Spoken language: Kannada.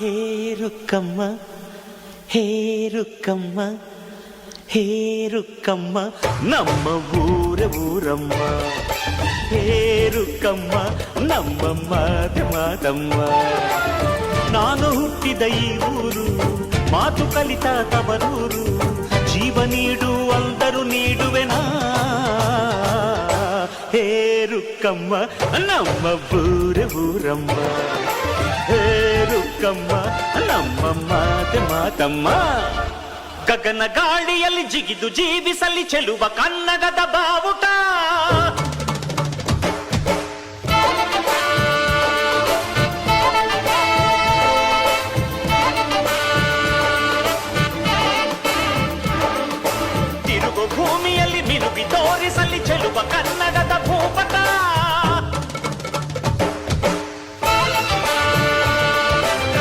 ಹೇ ರುಕ್ಕಮ್ಮ ಹೇ ರುಕ್ಕಮ್ಮ ಹೇ ರುಕ್ಕಮ್ಮ ನಮ್ಮ ಊರಮ್ಮ ಹೇ ರುಕ್ಕಮ್ಮ ನಮ್ಮ ಮಾತಮ್ಮ ನಾನು ಹುಟ್ಟಿದ ಈ ಊರು ಮಾತು ಕಲಿತ ತವರೂರು ಜೀವ ನೀಡು ಅಂದರು ನೀಡುವೆನಾ ಹೇ ರುಕ್ಕಮ್ಮ ನಮ್ಮ ಊರಮ್ಮ ಹೇ ರುಕ್ಕಮ್ಮ ನಮ್ಮ ಮಾತಮ್ಮ ಗಗನ ಗಾಳಿಯಲ್ಲಿ ಜಿಗಿದು ಜೀವಿಸಲಿ ಚೆಲುವ ಕನ್ನಡದ ಬಾವುಟ